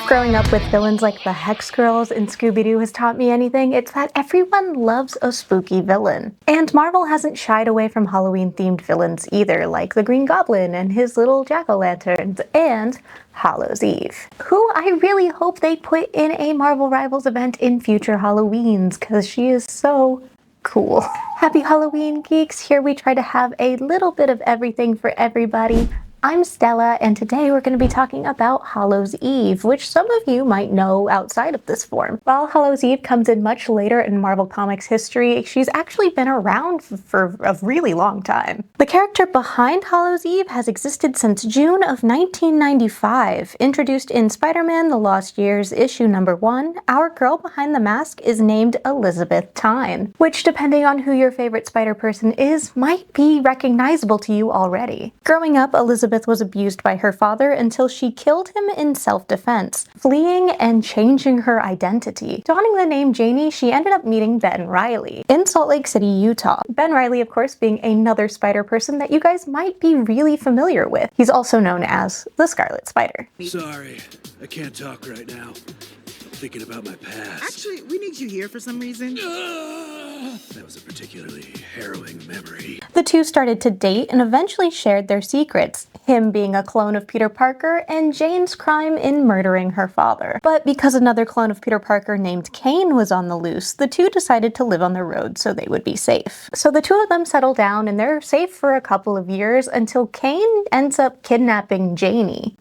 Growing up with villains like the Hex Girls and Scooby-Doo has taught me anything, it's that everyone loves a spooky villain. And Marvel hasn't shied away from Halloween-themed villains either, like the Green Goblin and his little jack-o'-lanterns, and Hallows Eve, who I really hope they put in a Marvel Rivals event in future Halloweens, because she is so cool. Happy Halloween, geeks! Here we try to have a little bit of everything for everybody. I'm Stella, and today we're going to be talking about Hallows Eve, which some of you might know outside of this form. While Hallows Eve comes in much later in Marvel Comics history, she's actually been around for a really long time. The character behind Hallows Eve has existed since June of 1995. Introduced in Spider-Man: The Lost Years issue number 1, our girl behind the mask is named Elizabeth Tyne, which, depending on who your favorite Spider-Person is, might be recognizable to you already. Growing up, Elizabeth was abused by her father until she killed him in self-defense, fleeing and changing her identity. Donning the name Janie, she ended up meeting Ben Rielly in Salt Lake City, Utah. Ben Rielly, of course, being another Spider-Person that you guys might be really familiar with. He's also known as the Scarlet Spider. Sorry, I can't talk right now. I'm thinking about my past. Actually, we need you here for some reason. That was a particularly harrowing memory. The two started to date and eventually shared their secrets, him being a clone of Peter Parker and Jane's crime in murdering her father. But because another clone of Peter Parker named Kane was on the loose, the two decided to live on the road so they would be safe. So the two of them settle down and they're safe for a couple of years until Kane ends up kidnapping Janine.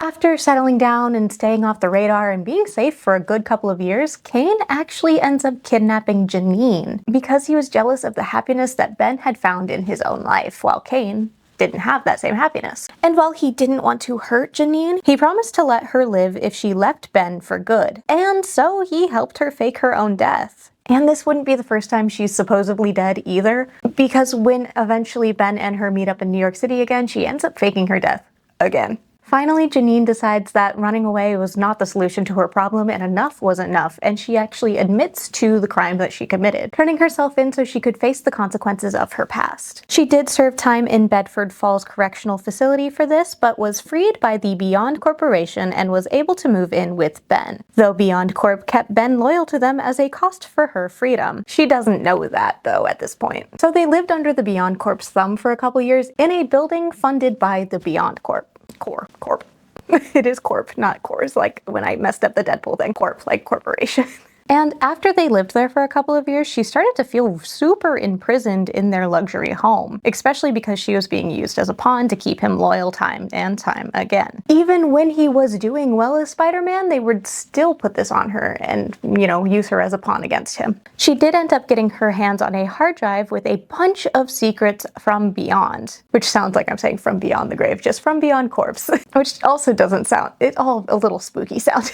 After settling down and staying off the radar and being safe for a good couple of years, Kane actually ends up kidnapping Janine because he was jealous of the happiness that Ben had found in his own life, while Kane didn't have that same happiness. And while he didn't want to hurt Janine, he promised to let her live if she left Ben for good. And so he helped her fake her own death. And this wouldn't be the first time she's supposedly dead either, because when eventually Ben and her meet up in New York City again, she ends up faking her death again. Finally, Janine decides that running away was not the solution to her problem and enough was enough, and she actually admits to the crime that she committed, turning herself in so she could face the consequences of her past. She did serve time in Bedford Falls Correctional Facility for this, but was freed by the Beyond Corporation and was able to move in with Ben, though Beyond Corp kept Ben loyal to them as a cost for her freedom. She doesn't know that, though, at this point. So they lived under the Beyond Corp's thumb for a couple years in a building funded by the Beyond Corp. Corp. It is Corp, not Cores, like when I messed up the Deadpool thing. Corp, like corporation. And after they lived there for a couple of years, she started to feel super imprisoned in their luxury home, especially because she was being used as a pawn to keep him loyal time and time again. Even when he was doing well as Spider-Man, they would still put this on her and, use her as a pawn against him. She did end up getting her hands on a hard drive with a bunch of secrets from beyond, which sounds like I'm saying from beyond the grave, just from beyond corpse, which also doesn't sound, it's all a little spooky sounding.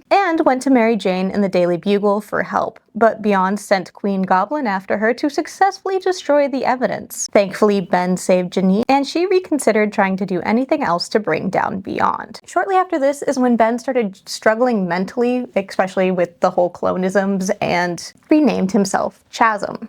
And went to Mary Jane in the Daily Bugle for help, but Beyond sent Queen Goblin after her to successfully destroy the evidence. Thankfully, Ben saved Janine, and she reconsidered trying to do anything else to bring down Beyond. Shortly after this is when Ben started struggling mentally, especially with the whole clonisms, and renamed himself Chasm,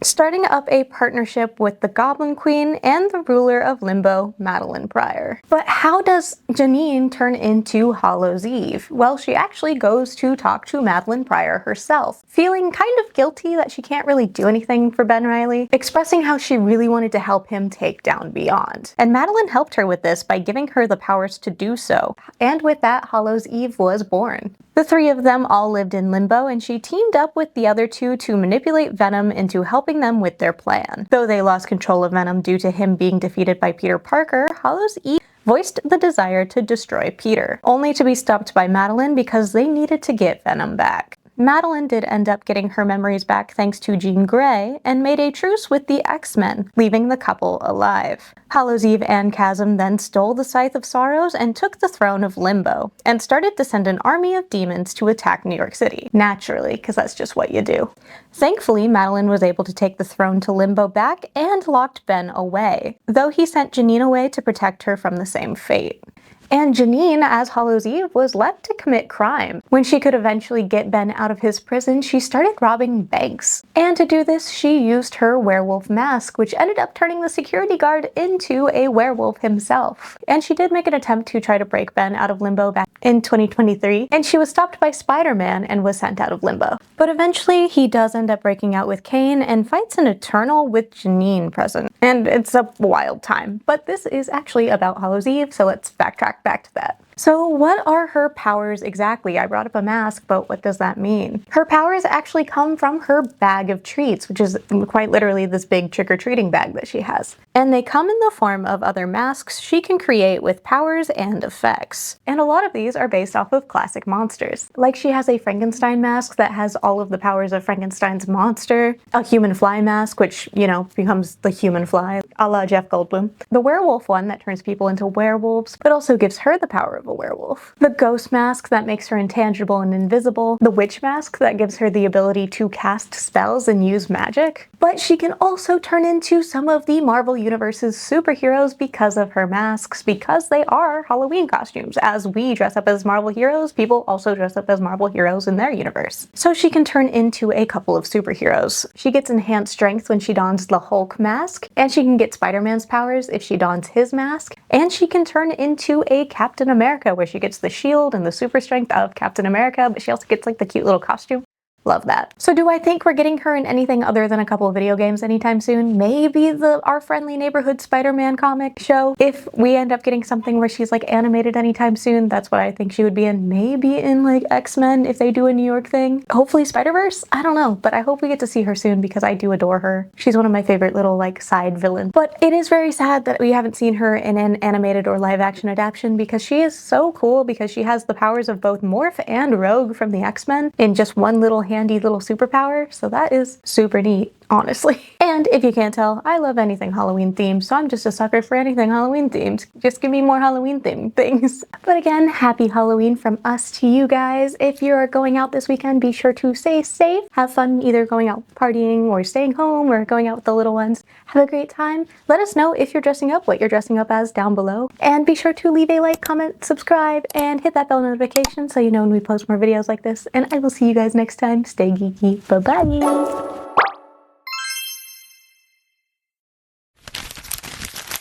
starting up a partnership with the Goblin Queen and the ruler of Limbo, Madeline Pryor. But how does Janine turn into Hallows Eve? Well, she actually goes to talk to Madeline Pryor herself, feeling kind of guilty that she can't really do anything for Ben Rielly, expressing how she really wanted to help him take down Beyond. And Madeline helped her with this by giving her the powers to do so. And with that, Hallows Eve was born. The three of them all lived in Limbo, and she teamed up with the other two to manipulate Venom into helping them with their plan. Though they lost control of Venom due to him being defeated by Peter Parker, Hallows Eve voiced the desire to destroy Peter, only to be stopped by Madeline because they needed to get Venom back. Madeline did end up getting her memories back thanks to Jean Grey, and made a truce with the X-Men, leaving the couple alive. Hallows Eve and Chasm then stole the Scythe of Sorrows and took the throne of Limbo, and started to send an army of demons to attack New York City. Naturally, because that's just what you do. Thankfully, Madeline was able to take the throne to Limbo back and locked Ben away, though he sent Janine away to protect her from the same fate. And Janine, as Hallows Eve, was left to commit crime. When she could eventually get Ben out of his prison, she started robbing banks. And to do this, she used her werewolf mask, which ended up turning the security guard into a werewolf himself. And she did make an attempt to try to break Ben out of limbo back in 2023, and she was stopped by Spider-Man and was sent out of limbo. But eventually, he does end up breaking out with Kane and fights an Eternal with Janine present. And it's a wild time, but this is actually about Hallows Eve, so let's backtrack back to that. So what are her powers exactly? I brought up a mask, but what does that mean? Her powers actually come from her bag of treats, which is quite literally this big trick-or-treating bag that she has. And they come in the form of other masks she can create with powers and effects. And a lot of these are based off of classic monsters. Like she has a Frankenstein mask that has all of the powers of Frankenstein's monster, a human fly mask, which, you know, becomes the human fly, a la Jeff Goldblum. The werewolf one that turns people into werewolves, but also gives her the power of a werewolf. The ghost mask that makes her intangible and invisible. The witch mask that gives her the ability to cast spells and use magic. But she can also turn into some of the Marvel Universe's superheroes because of her masks, because they are Halloween costumes. As we dress up as Marvel heroes, people also dress up as Marvel heroes in their universe. So she can turn into a couple of superheroes. She gets enhanced strength when she dons the Hulk mask, and she can get Spider-Man's powers if she dons his mask, and she can turn into a Captain America, where she gets the shield and the super strength of Captain America, but she also gets like the cute little costume. Love that. So do I think we're getting her in anything other than a couple of video games anytime soon? Maybe the Our Friendly Neighborhood Spider-Man comic show? If we end up getting something where she's like animated anytime soon, that's what I think she would be in. Maybe in like X-Men if they do a New York thing. Hopefully Spider-Verse? I don't know, but I hope we get to see her soon because I do adore her. She's one of my favorite little like side villains. But it is very sad that we haven't seen her in an animated or live action adaptation because she is so cool, because she has the powers of both Morph and Rogue from the X-Men in just one little handy little superpower, so that is super neat, honestly. And if you can't tell, I love anything Halloween themed, so I'm just a sucker for anything Halloween themed. Just give me more Halloween themed things. But again, happy Halloween from us to you guys. If you're going out this weekend, be sure to stay safe, have fun either going out partying or staying home or going out with the little ones. Have a great time. Let us know if you're dressing up, what you're dressing up as down below. And be sure to leave a like, comment, subscribe, and hit that bell notification so you know when we post more videos like this. And I will see you guys next time. Stay geeky. Bye-bye.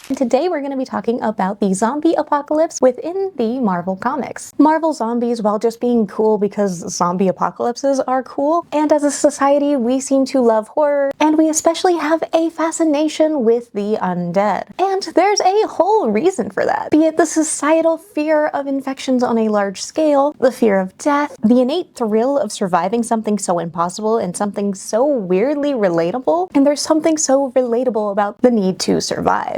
And today we're going to be talking about the zombie apocalypse within the Marvel comics. Marvel zombies, while just being cool because zombie apocalypses are cool, and as a society we seem to love horror, and we especially have a fascination with the undead. And there's a whole reason for that. Be it the societal fear of infections on a large scale, the fear of death, the innate thrill of surviving something so impossible and something so weirdly relatable, and there's something so relatable about the need to survive.